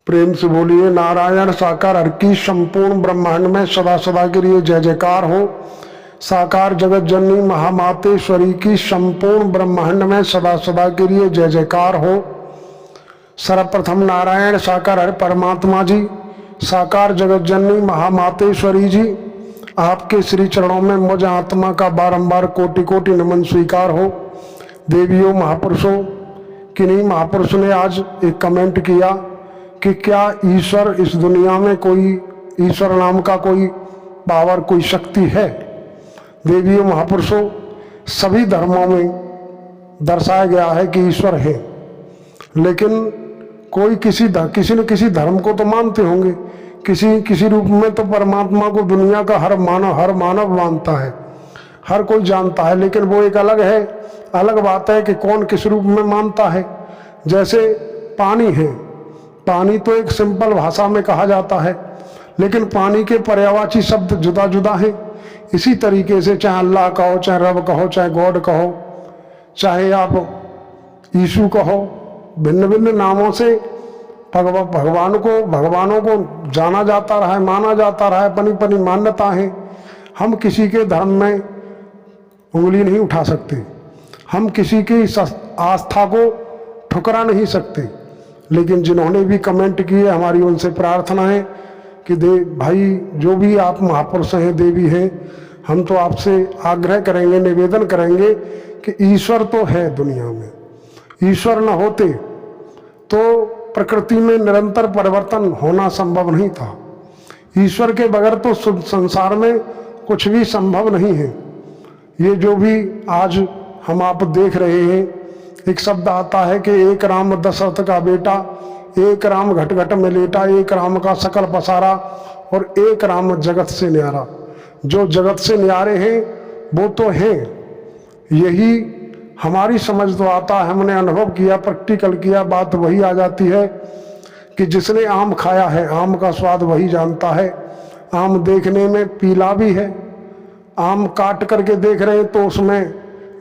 प्रेम से बोलिए नारायण साकार हर की संपूर्ण ब्रह्मांड में सदा सदा के लिए जय जयकार हो। साकार जगत जननी महामातेश्वरी की संपूर्ण ब्रह्मांड में सदा सदा के लिए जय जयकार हो। सर्वप्रथम नारायण साकार हर परमात्मा जी, साकार जगत जननी महामातेश्वरी जी, आपके श्री चरणों में मुझ आत्मा का बारंबार कोटि कोटि नमन स्वीकार हो। देवियों महापुरुषों, किन्हीं महापुरुष ने आज एक कमेंट किया कि क्या ईश्वर इस दुनिया में कोई ईश्वर नाम का कोई पावर कोई शक्ति है। देवियों महापुरुषों, सभी धर्मों में दर्शाया गया है कि ईश्वर है, लेकिन कोई किसी न किसी धर्म को तो मानते होंगे, किसी रूप में तो परमात्मा को दुनिया का हर मानव मानता है, हर कोई जानता है, लेकिन वो एक अलग बात है कि कौन किस रूप में मानता है। जैसे पानी है, पानी तो एक सिंपल भाषा में कहा जाता है, लेकिन पानी के पर्यायवाची शब्द जुदा जुदा हैं। इसी तरीके से चाहे अल्लाह कहो, चाहे रब कहो, चाहे गॉड कहो, चाहे आप यीशु कहो, भिन्न भिन्न नामों से भगवानों को जाना जाता रहा है, माना जाता रहा है, अपनी मान्यता है। हम किसी के धर्म में उंगली नहीं उठा सकते, हम किसी की आस्था को ठुकरा नहीं सकते, लेकिन जिन्होंने भी कमेंट किए हमारी उनसे प्रार्थना है कि भाई जो भी आप महापुरुष हैं, देवी हैं, हम तो आपसे आग्रह करेंगे, निवेदन करेंगे कि ईश्वर तो है दुनिया में। ईश्वर न होते तो प्रकृति में निरंतर परिवर्तन होना संभव नहीं था। ईश्वर के बगैर तो संसार में कुछ भी संभव नहीं है। ये जो भी आज हम आप देख रहे हैं, एक शब्द आता है कि एक राम दशरथ का बेटा, एक राम घट घट में लेटा, एक राम का सकल पसारा और एक राम जगत से न्यारा। जो जगत से न्यारे हैं वो तो हैं, यही हमारी समझ तो आता है, हमने अनुभव किया, प्रैक्टिकल किया, बात वही आ जाती है कि जिसने आम खाया है आम का स्वाद वही जानता है। आम देखने में पीला भी है, आम काट करके देख रहे हैं तो उसमें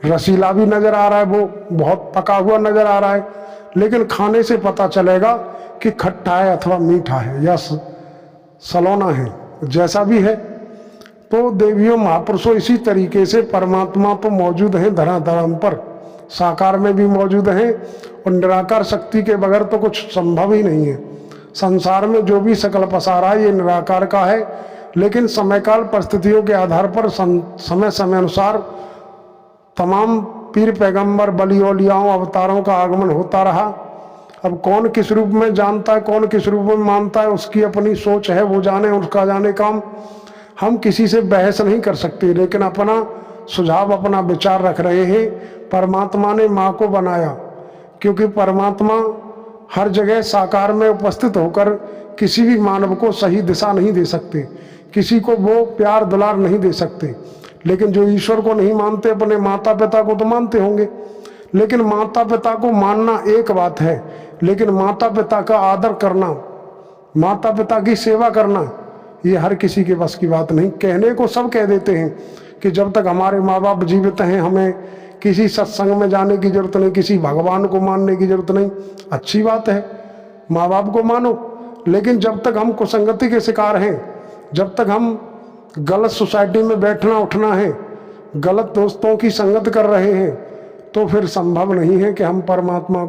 रसीला भी नजर आ रहा है, वो बहुत पका हुआ नजर आ रहा है, लेकिन खाने से पता चलेगा कि खट्टा है अथवा मीठा है या सलोना है, जैसा भी है। तो देवियों महापुरुषों, इसी तरीके से परमात्मा तो मौजूद हैं धराधाम पर, साकार में भी मौजूद हैं, और निराकार शक्ति के बगैर तो कुछ संभव ही नहीं है। संसार में जो भी सकल पसारा है ये निराकार का है, लेकिन समय काल परिस्थितियों के आधार पर समय अनुसार तमाम पीर पैगंबर बली औलियाओं अवतारों का आगमन होता रहा। अब कौन किस रूप में जानता है, कौन किस रूप में मानता है, उसकी अपनी सोच है, वो जाने, उसका जाने काम। हम किसी से बहस नहीं कर सकते, लेकिन अपना सुझाव, अपना विचार रख रहे हैं। परमात्मा ने माँ को बनाया क्योंकि परमात्मा हर जगह साकार में उपस्थित होकर किसी भी मानव को सही दिशा नहीं दे सकते, किसी को वो प्यार दुलार नहीं दे सकते। लेकिन जो ईश्वर को नहीं मानते, अपने माता पिता को तो मानते होंगे, लेकिन माता पिता को मानना एक बात है, लेकिन माता पिता का आदर करना, माता पिता की सेवा करना, ये हर किसी के बस की बात नहीं। कहने को सब कह देते हैं कि जब तक हमारे माँ बाप जीवित हैं हमें किसी सत्संग में जाने की जरूरत नहीं, किसी भगवान को मानने की जरूरत नहीं। अच्छी बात है, माँ बाप को मानो, लेकिन जब तक हम कुसंगति के शिकार हैं, जब तक हम गलत सोसाइटी में बैठना उठना है, गलत दोस्तों की संगत कर रहे हैं, तो फिर संभव नहीं है कि हम परमात्मा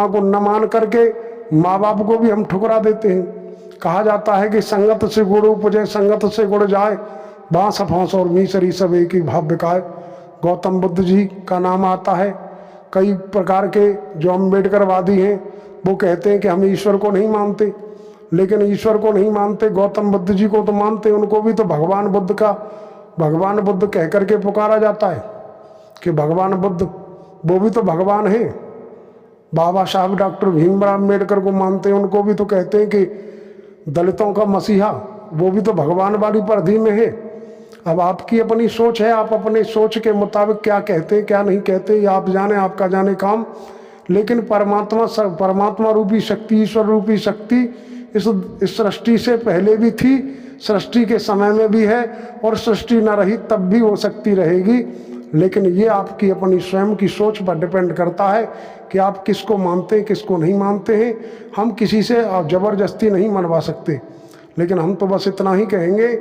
को न मान करके माँ बाप को भी हम ठुकरा देते हैं। कहा जाता है कि संगत से गुड़ उपजे, संगत से गुड़ जाए, बांस फांस और मीसरी सब एक ही भाव बिकाए। गौतम बुद्ध जी का नाम आता है। कई प्रकार के जो अम्बेडकरवादी हैं वो कहते हैं कि हम ईश्वर को नहीं मानते, लेकिन ईश्वर को नहीं मानते, गौतम बुद्ध जी को तो मानते। उनको भी तो भगवान बुद्ध कह करके पुकारा जाता है कि भगवान बुद्ध, वो भी तो भगवान है। बाबा साहब डॉक्टर भीमराव अम्बेडकर को मानते हैं, उनको भी तो कहते हैं कि दलितों का मसीहा, वो भी तो भगवान वाली परिधि में है। अब आपकी अपनी सोच है, आप अपने सोच के मुताबिक क्या कहते हैं क्या नहीं कहते, ये आप जाने, आपका जाने काम। लेकिन परमात्मा रूपी शक्ति, ईश्वर रूपी शक्ति इस सृष्टि से पहले भी थी, सृष्टि के समय में भी है, और सृष्टि न रही तब भी वो शक्ति रहेगी। लेकिन ये आपकी अपनी स्वयं की सोच पर डिपेंड करता है कि आप किसको मानते हैं, किसको नहीं मानते हैं। हम किसी से ज़बरदस्ती नहीं मनवा सकते, लेकिन हम तो बस इतना ही कहेंगे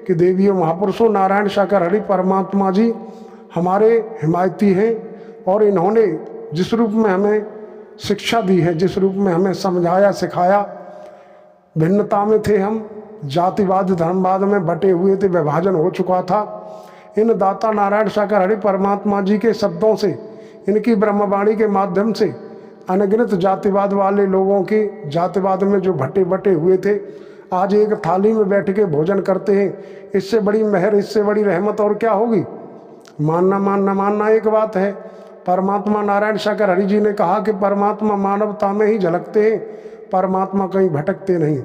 कि देवियों महापुरुषों नारायण सागर हरि परमात्मा जी हमारे हिमायती हैं, और इन्होंने जिस रूप में हमें शिक्षा दी है, जिस रूप में हमें समझाया सिखाया, भिन्नता में थे हम, जातिवाद धर्मवाद में बटे हुए थे, विभाजन हो चुका था। इन दाता नारायण सागर हरि परमात्मा जी के शब्दों से, इनकी ब्रह्मवाणी के माध्यम से अनगिनत जातिवाद वाले लोगों के जातिवाद में जो बटे हुए थे, आज एक थाली में बैठ के भोजन करते हैं। इससे बड़ी मेहर, इससे बड़ी रहमत और क्या होगी। मानना मानना मानना एक बात है। परमात्मा नारायण सागर हरि जी ने कहा कि परमात्मा मानवता में ही झलकते हैं, परमात्मा कहीं भटकते नहीं।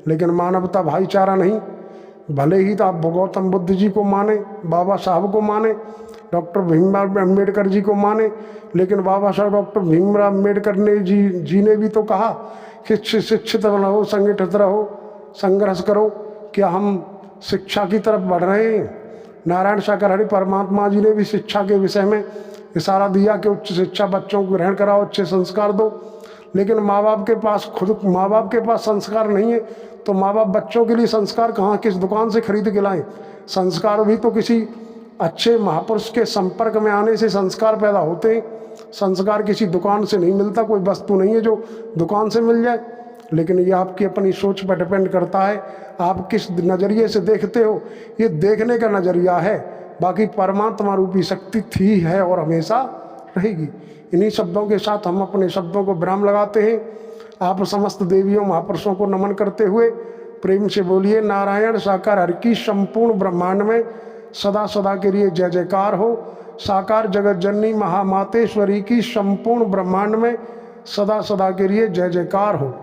लेकिन मानवता भाईचारा नहीं। भले ही तो आप गौतम बुद्ध जी को माने, बाबा साहब को माने, डॉक्टर भीमराव अम्बेडकर जी को माने, लेकिन बाबा साहब डॉक्टर भीमराव अम्बेडकर जी ने भी तो कहा कि शिक्षित रहो, संगठित रहो, संघर्ष करो। क्या हम शिक्षा की तरफ बढ़ रहे हैं? नारायण सागर हरि परमात्मा जी ने भी शिक्षा के विषय में इशारा दिया कि उच्च शिक्षा बच्चों को ग्रहण कराओ, अच्छे संस्कार दो। लेकिन माँ बाप के पास माँ बाप के पास संस्कार नहीं है, तो माँ बाप बच्चों के लिए संस्कार कहाँ, किस दुकान से खरीद के लाएं? संस्कार भी तो किसी अच्छे महापुरुष के संपर्क में आने से संस्कार पैदा होते हैं। संस्कार किसी दुकान से नहीं मिलता, कोई वस्तु नहीं है जो दुकान से मिल जाए। लेकिन ये आपकी अपनी सोच पर डिपेंड करता है, आप किस नज़रिए से देखते हो। ये देखने का नज़रिया है, बाकी परमात्मा रूपी शक्ति थी, है और हमेशा रहेगी। इन्हीं शब्दों के साथ हम अपने शब्दों को विराम लगाते हैं। आप समस्त देवियों महापुरुषों को नमन करते हुए प्रेम से बोलिए नारायण साकार हरि की संपूर्ण ब्रह्मांड में सदा सदा के लिए जय जयकार हो। साकार जगत जननी महामातेश्वरी की संपूर्ण ब्रह्मांड में सदा सदा के लिए जय जयकार हो।